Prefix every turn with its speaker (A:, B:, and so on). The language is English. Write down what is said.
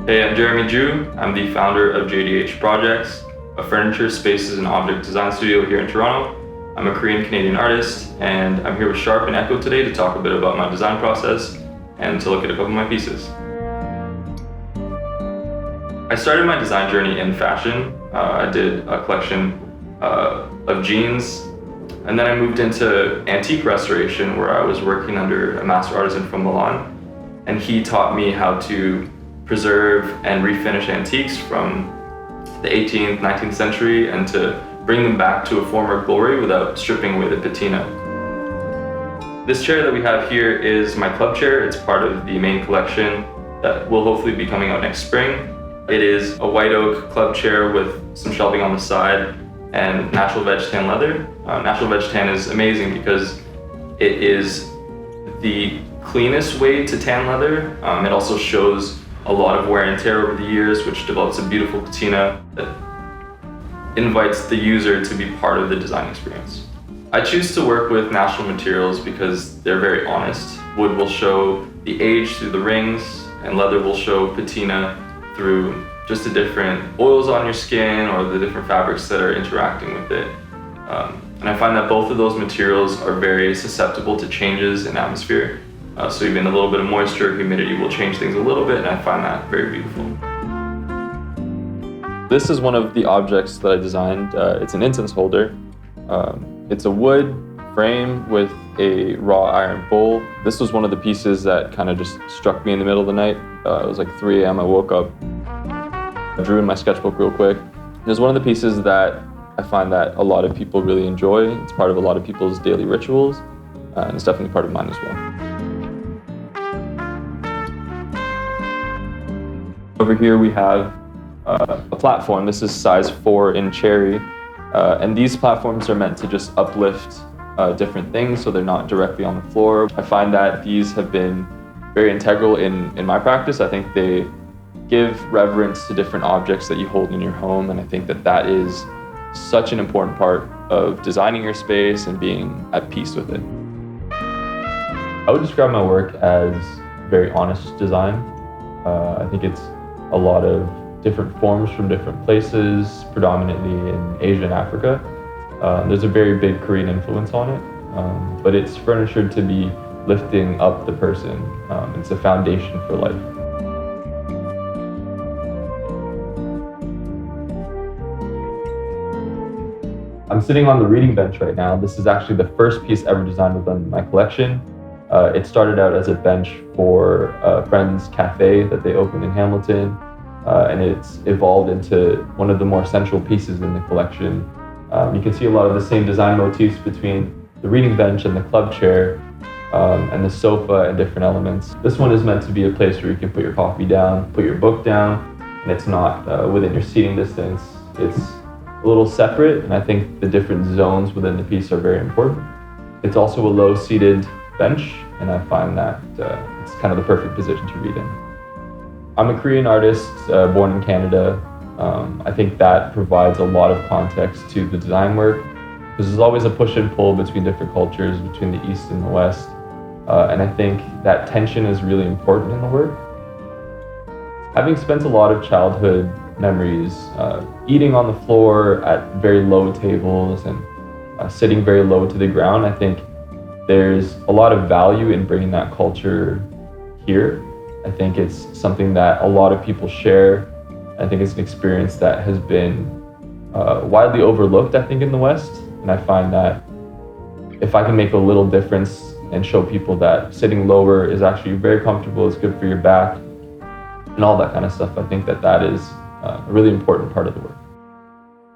A: Hey, I'm Jeremy Joo. I'm the founder of JDH Projects, a furniture, spaces, and object design studio here in Toronto. I'm a Korean-Canadian artist, and I'm here with Sharp and ECCO today to talk a bit about my design process and to look at a couple of my pieces. I started my design journey in fashion. I did a collection of jeans, and then I moved into antique restoration where I was working under a master artisan from Milan, and he taught me how to preserve and refinish antiques from the 18th, 19th century and to bring them back to a former glory without stripping away the patina. This chair that we have here is my club chair. It's part of the main collection that will hopefully be coming out next spring. It is a white oak club chair with some shelving on the side and natural veg tan leather. Natural veg tan is amazing because it is the cleanest way to tan leather. It also shows a lot of wear and tear over the years, which develops a beautiful patina that invites the user to be part of the design experience. I choose to work with natural materials because they're very honest. Wood will show the age through the rings, and leather will show patina through just the different oils on your skin or the different fabrics that are interacting with it. And I find that both of those materials are very susceptible to changes in atmosphere. So even a little bit of moisture, humidity will change things a little bit, and I find that very beautiful. This is one of the objects that I designed. It's an incense holder. It's a wood frame with a raw iron bowl. This was one of the pieces that kind of just struck me in the middle of the night. It was like 3 a.m. I woke up, I drew in my sketchbook real quick. It was one of the pieces that I find that a lot of people really enjoy. It's part of a lot of people's daily rituals, and it's definitely part of mine as well. Over here we have a platform. This is size 4 in cherry, and these platforms are meant to just uplift different things so they're not directly on the floor. I find that these have been very integral in my practice. I think they give reverence to different objects that you hold in your home, and I think that that is such an important part of designing your space and being at peace with it. I would describe my work as very honest design. I think it's a lot of different forms from different places, predominantly in Asia and Africa. There's a very big Korean influence on it, but it's furniture to be lifting up the person. It's a foundation for life. I'm sitting on the reading bench right now. This is actually the first piece ever designed within my collection. It started out as a bench for a friend's cafe that they opened in Hamilton, and it's evolved into one of the more central pieces in the collection. You can see a lot of the same design motifs between the reading bench and the club chair, and the sofa and different elements. This one is meant to be a place where you can put your coffee down, put your book down, and it's not within your seating distance. It's a little separate, and I think the different zones within the piece are very important. It's also a low-seated bench, and I find that it's kind of the perfect position to read in. I'm a Korean artist born in Canada. I think that provides a lot of context to the design work, because there's always a push and pull between different cultures, between the East and the West, and I think that tension is really important in the work. Having spent a lot of childhood memories eating on the floor at very low tables and sitting very low to the ground, I think there's a lot of value in bringing that culture here. I think it's something that a lot of people share. I think it's an experience that has been widely overlooked, I think, in the West. And I find that if I can make a little difference and show people that sitting lower is actually very comfortable, it's good for your back, and all that kind of stuff, I think that that is a really important part of the work.